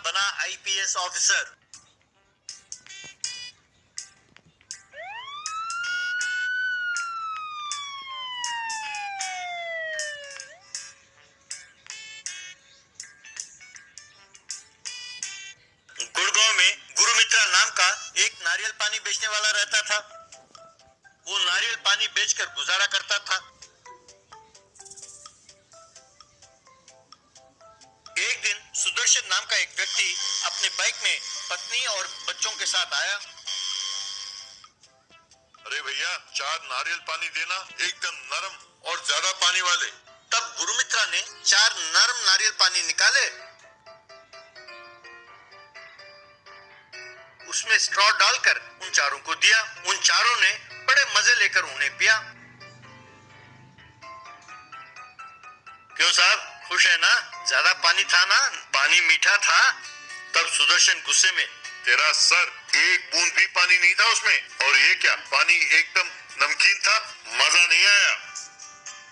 बना IPS officer. Gurgaon में गुरुमित्रा नाम का एक नारियल पानी बेचने वाला रहता था। वो नारियल पानी बेचकर गुजारा करता था। एक दिन सुदर्शन नाम का एक व्यक्ति अपने बाइक में पत्नी और बच्चों के साथ आया। अरे भैया, 4 नारियल पानी देना, एकदम नरम और ज्यादा पानी वाले। तब गुरुमित्रा ने 4 नरम नारियल पानी निकाले, उसमें स्ट्रॉ डालकर उन चारों को दिया। उन चारों ने बड़े मजे लेकर उन्हें पिया। क्यों साहब, खुश है ना? ज्यादा पानी था ना? पानी मीठा था। तब सुदर्शन गुस्से में, तेरा सर, एक बूंद भी पानी नहीं था उसमें। और ये क्या, पानी एकदम नमकीन था, मजा नहीं आया।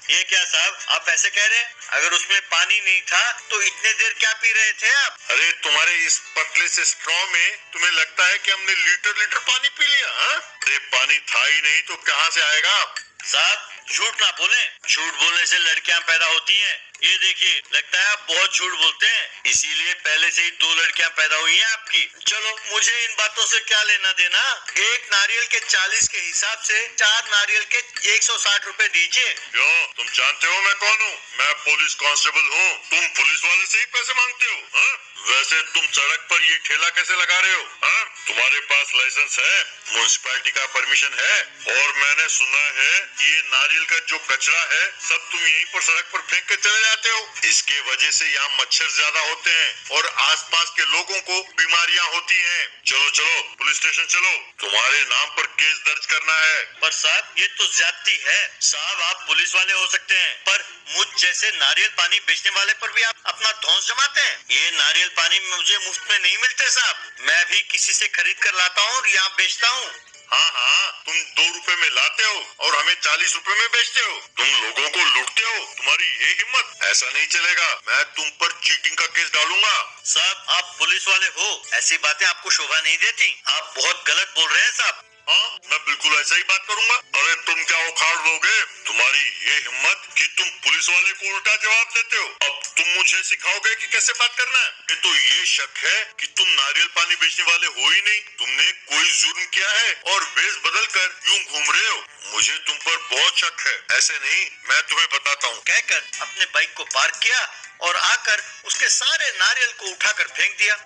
ये क्या साहब, आप ऐसे कह रहे हैं? अगर उसमें पानी नहीं था तो इतने देर क्या पी रहे थे आप? अरे तुम्हारे इस पतले से स्ट्रॉ में तुम्हें लगता है कि हमने लीटर लीटर पानी पी लिया? हाँ? अरे पानी था ही नहीं तो कहाँ से आएगा? साहब झूठ ना बोले। झूठ बोलने से लड़कियां पैदा होती हैं। ये देखिए, लगता है आप बहुत झूठ बोलते हैं, इसीलिए पहले से ही 2 लड़कियां पैदा हुई हैं आपकी। चलो, मुझे इन बातों से क्या लेना देना। एक नारियल के 40 के हिसाब से 4 नारियल के 160 रुपए दीजिए। क्यों, तुम जानते हो मैं कौन हूँ? मैं पुलिस कांस्टेबल हूँ। तुम पुलिस वाले से ही पैसे मांगते हो? हाँ? वैसे तुम सड़क पर ये ठेला कैसे लगा रहे हो? हाँ? तुम्हारे पास लाइसेंस है, म्युनिसिपैलिटी का परमिशन है, और मैंने सुना है कि ये नारियल का जो कचरा है सब तुम यहीं पर सड़क पर फेंक के चले जाते हो। इसके वजह से यहाँ मच्छर ज्यादा होते हैं और आसपास के लोगों को बीमारियाँ होती हैं। चलो चलो, पुलिस स्टेशन चलो, तुम्हारे नाम पर केस दर्ज करना है। पर साहब, ये तो ज्यादती है। साहब, आप पुलिस वाले हो सकते हैं, पर मुझ जैसे नारियल पानी बेचने वाले पर भी आप अपना धौंस जमाते हैं। ये नारियल पानी मुझे मुफ्त में नहीं मिलते साहब, मैं भी किसी से खरीद कर लाता हूँ और यहाँ बेचता हूँ। हाँ हाँ, तुम 2 रुपए में लाते हो और हमें 40 रुपए में बेचते हो। तुम लोगों को लूटते हो, तुम्हारी ये हिम्मत? ऐसा नहीं चलेगा, मैं तुम पर चीटिंग का केस डालूंगा। साहब, आप पुलिस वाले हो, ऐसी बातें आपको शोभा नहीं देती। आप बहुत गलत बोल रहे हैं साहब। हाँ, मैं बिल्कुल ऐसा ही बात करूंगा। अरे तुम क्या उखाड़ दोगे? तुम्हारी ये हिम्मत कि तुम पुलिस वाले को उल्टा जवाब देते हो। अब तुम मुझे सिखाओगे कि कैसे बात करना है? ये तो ये शक है कि तुम नारियल पानी बेचने वाले हो ही नहीं, तुमने कोई जुर्म किया है और वेश बदल कर यूं घूम रहे हो। मुझे तुम पर बहुत शक है। ऐसे नहीं, मैं तुम्हें बताता हूँ। कहकर अपने बाइक को पार्क किया और आकर उसके सारे नारियल को उठाकर फेंक दिया।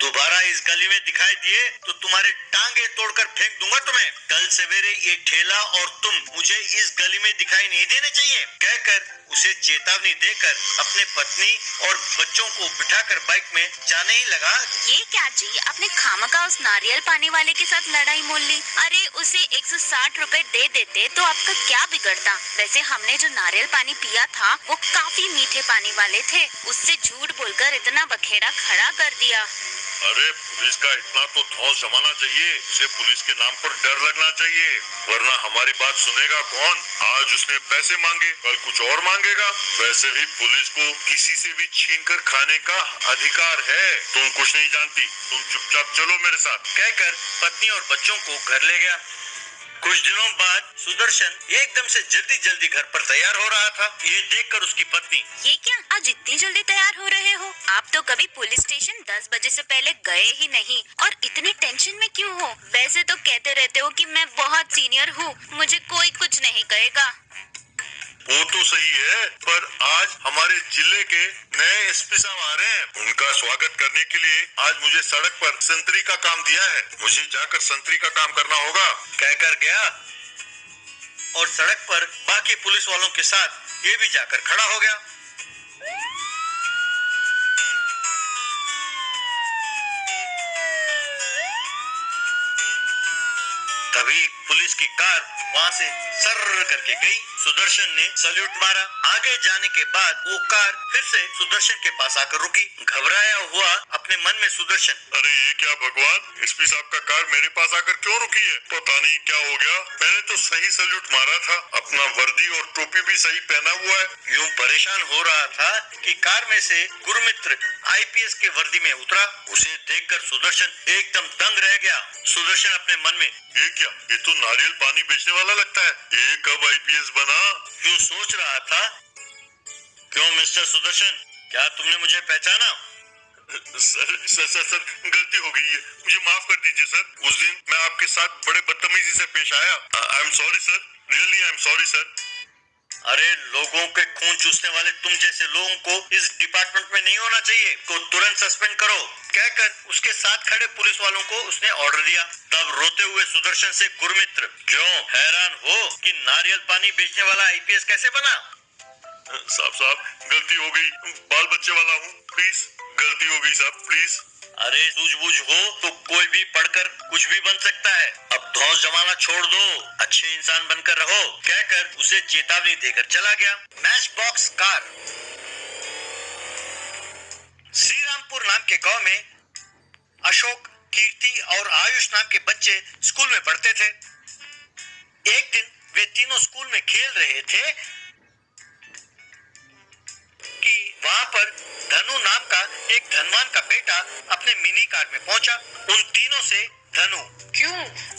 दोबारा इस गली में दिखाई दिए तो तुम्हारे टांगे तोड़कर फेंक दूंगा तुम्हें। कल सवेरे ये ठेला और तुम मुझे इस गली में दिखाई नहीं देने चाहिए। कहकर उसे चेतावनी देकर अपने पत्नी और बच्चों को बिठाकर बाइक में जाने ही लगा। ये क्या जी, आपने खामखा उस नारियल पानी वाले के साथ लड़ाई मोल ली। अरे उसे 160 रुपए दे देते तो आपका क्या बिगड़ता। वैसे हमने जो नारियल पानी पिया था वो काफी मीठे पानी वाले थे, उससे झूठ बोलकर इतना बखेड़ा खड़ा कर दिया। अरे पुलिस का इतना तो धौंस जमाना चाहिए, उसे पुलिस के नाम पर डर लगना चाहिए, वरना हमारी बात सुनेगा कौन? आज उसने पैसे मांगे, कल कुछ और मांगेगा। वैसे भी पुलिस को किसी से भी छीनकर खाने का अधिकार है। तुम कुछ नहीं जानती, तुम चुपचाप चलो मेरे साथ। कहकर पत्नी और बच्चों को घर ले गया। कुछ दिनों बाद सुदर्शन एकदम से जल्दी जल्दी घर पर तैयार हो रहा था। ये देखकर उसकी पत्नी, ये क्या, आज इतनी जल्दी तैयार हो रहे हो? आप तो कभी पुलिस स्टेशन 10 बजे से पहले गए ही नहीं, और इतनी टेंशन में क्यों हो? वैसे तो कहते रहते हो कि मैं बहुत सीनियर हूँ, मुझे कोई कुछ नहीं कहेगा। वो तो सही है, पर आज हमारे जिले के नए एसपी साहब आ रहे हैं। उनका स्वागत करने के लिए आज मुझे सड़क पर संतरी का काम दिया है। मुझे जाकर संतरी का काम करना होगा। कहकर गया और सड़क पर बाकी पुलिस वालों के साथ ये भी जाकर खड़ा हो गया। तभी पुलिस की कार वहाँ से सर्र करके गई। सुदर्शन ने सल्यूट मारा। आगे जाने के बाद वो कार फिर से सुदर्शन के पास आकर रुकी। घबराया हुआ अपने मन में सुदर्शन, अरे ये क्या भगवान, एसपी साहब का कार मेरे पास आकर क्यों रुकी है? पता नहीं क्या हो गया, मैंने तो सही सल्यूट मारा था, अपना वर्दी और टोपी भी सही पहना हुआ है। यूं परेशान हो रहा था कि कार में से गुरमित्र आईपीएस के वर्दी में उतरा। उसे देखकर सुदर्शन एकदम दंग रह गया। सुदर्शन अपने मन में, ये क्या, ये तो नारियल पानी बेचने वाला लगता है, ये कब आईपीएस बना? यूं सोच रहा था। क्यों मिस्टर सुदर्शन, क्या तुमने मुझे पहचाना? सर गलती हो गई है, मुझे माफ कर दीजिए सर। उस दिन मैं आपके साथ बड़े बदतमीजी से पेश आया। I am sorry sir, really I am sorry sir. अरे लोगों के खून चूसने वाले तुम जैसे लोगों को इस डिपार्टमेंट में नहीं होना चाहिए। को तुरंत सस्पेंड करो, कहकर उसके साथ खड़े पुलिस वालों को उसने ऑर्डर दिया। तब रोते हुए सुदर्शन से गुरमित्र, क्यों हैरान हो कि नारियल पानी बेचने वाला आईपीएस कैसे बना? साहब गलती हो गई, बाल बच्चे वाला हूँ, प्लीज गलती हो गई साहब, प्लीज। अरे सूझबूझ हो तो कोई भी पढ़कर कुछ भी बन सकता है। अब धौंस जमाना छोड़ दो, अच्छे इंसान बनकर रहो, कहकर उसे चेतावनी देकर चला गया। Match box car. Shri Rampur नाम के गांव में अशोक, कीर्ति और आयुष नाम के बच्चे स्कूल में पढ़ते थे। एक दिन वे तीनों स्कूल में खेल रहे थे कि वहां पर धनु नाम का एक धनवान का बेटा अपने मिनी कार में पहुंचा। उन तीनों से धनु, क्यों,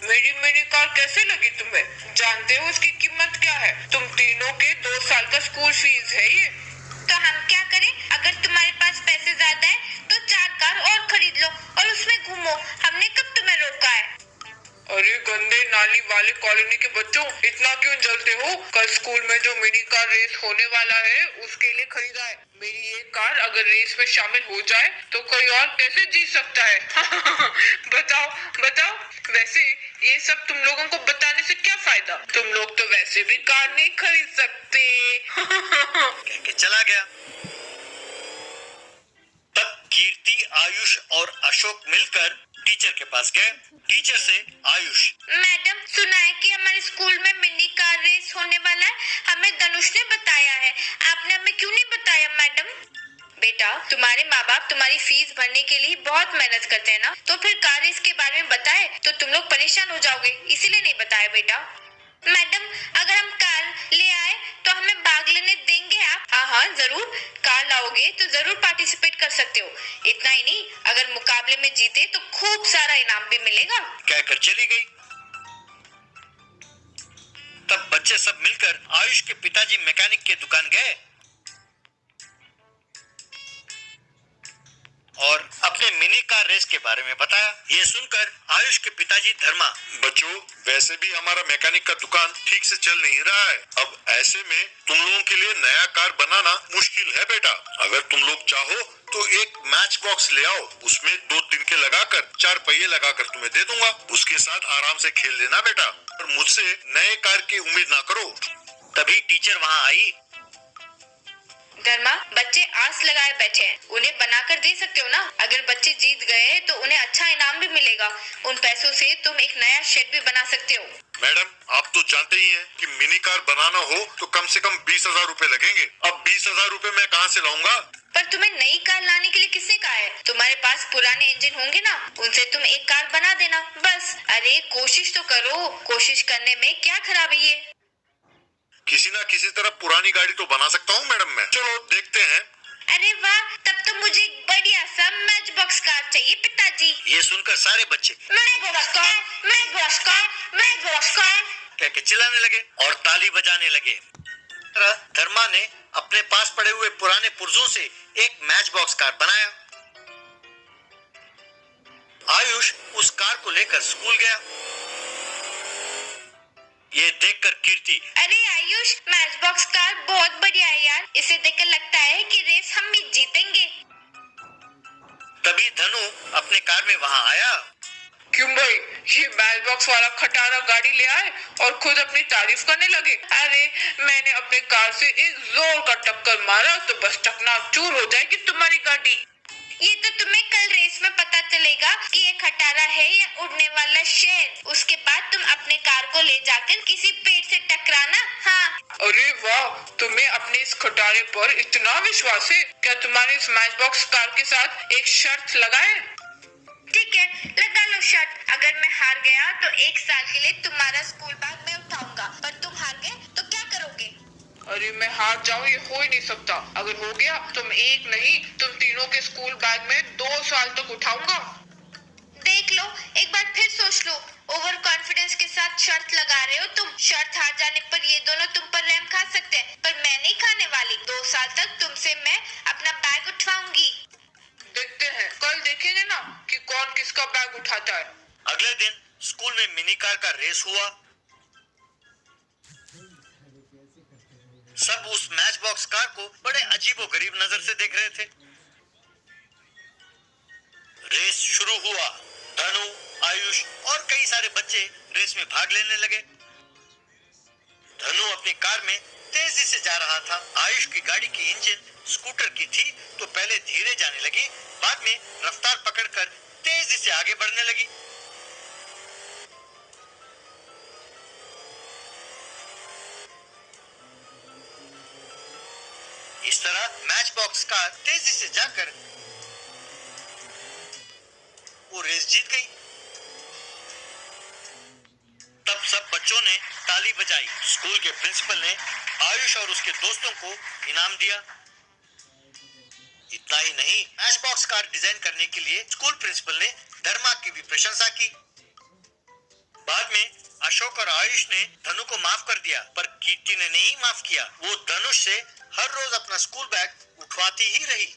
मेरी मिनी कार कैसे लगी तुम्हें? जानते हो उसकी कीमत क्या है? तुम तीनों के 2 साल का स्कूल फीस है ये। तो हम क्या करें? अगर तुम्हारे पास पैसे ज्यादा है तो 4 कार और खरीद लो और उसमें घूमो। हमने कब तुम्हें रोका है? अरे गंदे नाली वाले कॉलोनी के बच्चों, इतना क्यों जलते हो? कल स्कूल में जो मिनी कार रेस होने वाला है उसके लिए खरीदा है। मेरी ये कार अगर रेस में शामिल हो जाए तो कोई और कैसे जीत सकता है? बताओ। वैसे ये सब तुम लोगों को बताने से क्या फायदा? तुम लोग तो वैसे भी कार नहीं खरीद सकते। कह के चला गया। तब कीर्ति, आयुष और अशोक मिलकर टीचर के पास गए। टीचर से आयुष, मैडम सुना है कि हमारे स्कूल में मिनी कार रेस होने वाला है। हमें धनुष ने बताया है, आपने हमें क्यों नहीं बताया मैडम? बेटा, तुम्हारे माँ बाप तुम्हारी फीस भरने के लिए बहुत मेहनत करते हैं ना, तो फिर कार रेस के बारे में बताए तो तुम लोग परेशान हो जाओगे, इसीलिए नहीं बताया बेटा। मैडम, अगर हम कार ले आए तो हमें भाग लेने देंगे आप? हाँ जरूर, कार लाओगे तो जरूर पार्टिसिपेट कर सकते हो। इतना ही नहीं, अगर मुकाबले में जीते तो खूब सारा इनाम भी मिलेगा, कहकर चली गई। तब बच्चे सब मिलकर आयुष के पिताजी मैकेनिक के दुकान गए और अपने मिनी कार रेस के बारे में बताया। ये सुनकर आयुष के पिताजी धर्मा, बच्चों वैसे भी हमारा मैकेनिक का दुकान ठीक से चल नहीं रहा है, अब ऐसे में तुम लोगों के लिए नया कार बनाना मुश्किल है बेटा। अगर तुम लोग चाहो तो एक मैच बॉक्स ले आओ, उसमें 2 तिनके लगाकर 4 पहिए लगाकर तुम्हें दे दूंगा, उसके साथ आराम से खेल लेना बेटा, और मुझसे नए कार की उम्मीद ना करो। तभी टीचर वहाँ आई। धर्मा, बच्चे आस लगाए बैठे हैं, उन्हें बनाकर दे सकते हो ना? अगर बच्चे जीत गए तो उन्हें अच्छा इनाम भी मिलेगा। उन पैसों से तुम एक नया शेड भी बना सकते हो। मैडम, आप तो जानते ही हैं कि मिनी कार बनाना हो तो कम से कम 20,000 रुपए लगेंगे। अब 20,000 रुपए मैं कहाँ से लाऊंगा? पर तुम्हें नई कार लाने के लिए किसने कहा है? तुम्हारे पास पुराने इंजन होंगे ना, उनसे तुम एक कार बना देना बस। अरे कोशिश तो करो, कोशिश करने में क्या खराबी है? किसी ना किसी तरह पुरानी गाड़ी तो बना सकता हूँ मैडम मैं, चलो देखते हैं। अरे वाह, तब तो मुझे एक बढ़िया सा मैच बॉक्स कार चाहिए पिताजी। ये सुनकर सारे बच्चे कह के चिल्लाने लगे और ताली बजाने लगे। धर्मा ने अपने पास पड़े हुए पुराने पुर्जों से एक मैच बॉक्स कार बनाया। आयुष उस कार को लेकर स्कूल गया। ये देखकर कीर्ति, अरे आयुष, मैच बॉक्स कार बहुत बढ़िया है यार, इसे देखकर लगता है कि रेस हम भी जीतेंगे। तभी धनु अपने कार में वहाँ आया। क्यों भाई, ये मैच बॉक्स वाला खटारा गाड़ी ले आए और खुद अपनी तारीफ करने लगे। अरे मैंने अपने कार से एक जोर का टक्कर मारा तो बस चकनाचूर हो जाएगी तुम्हारी गाड़ी। ये तो तुम्हें कल रेस में पता चलेगा कि ये खटारा है या उड़ने वाला शेर। उसके बाद तुम अपने कार को ले जाकर किसी पेड़ से टकराना। हाँ। अरे वाह, तुम्हें अपने इस खटारे पर इतना विश्वास है। क्या तुम्हारे इस मैच बॉक्स कार के साथ एक शर्त लगाए? ठीक है, लगा लो शर्त। अगर मैं हार गया तो 1 साल के लिए तुम्हारा स्कूल बैग मैं उठाऊंगा, पर तुम हार गए तो क्या करोगे? अरे मैं हार जाऊं, ये हो ही नहीं सकता। अगर हो गया तो मैं एक नहीं, तुम तीनों के स्कूल बैग में 2 साल तक उठाऊंगा। देख लो, एक बार फिर सोच लो। ओवर कॉन्फिडेंस के साथ शर्त लगा रहे हो तुम। शर्त हार जाने पर ये दोनों तुम पर रहम खा सकते हैं, पर मैं नहीं खाने वाली। 2 साल तक तुमसे मैं अपना बैग उठवाऊंगी। देखते हैं, कल देखेंगे ना कि कौन किसका बैग उठाता है। अगले दिन स्कूल में मिनी कार का रेस हुआ। सब उस मैच बॉक्स कार को बड़े अजीबोगरीब नजर से देख रहे थे। रेस शुरू हुआ। धनु, आयुष और कई सारे बच्चे रेस में भाग लेने लगे। धनु अपनी कार में तेजी से जा रहा था। आयुष की गाड़ी की इंजन स्कूटर की थी तो पहले धीरे जाने लगी, बाद में रफ्तार पकड़कर तेजी से आगे बढ़ने लगी। इस तरह मैच बॉक्स कार तेजी से जाकर वो रेस जीत गई। तब सब बच्चों ने ताली बजाई। स्कूल के प्रिंसिपल ने आयुष और उसके दोस्तों को इनाम दिया। इतना ही नहीं, मैच बॉक्स कार डिजाइन करने के लिए स्कूल प्रिंसिपल ने धर्मा की भी प्रशंसा की। बाद में अशोक और आयुष ने धनु को माफ कर दिया, पर कीर्ति ने नहीं माफ किया। वो धनुष से हर रोज अपना स्कूल बैग उठवाती ही रही।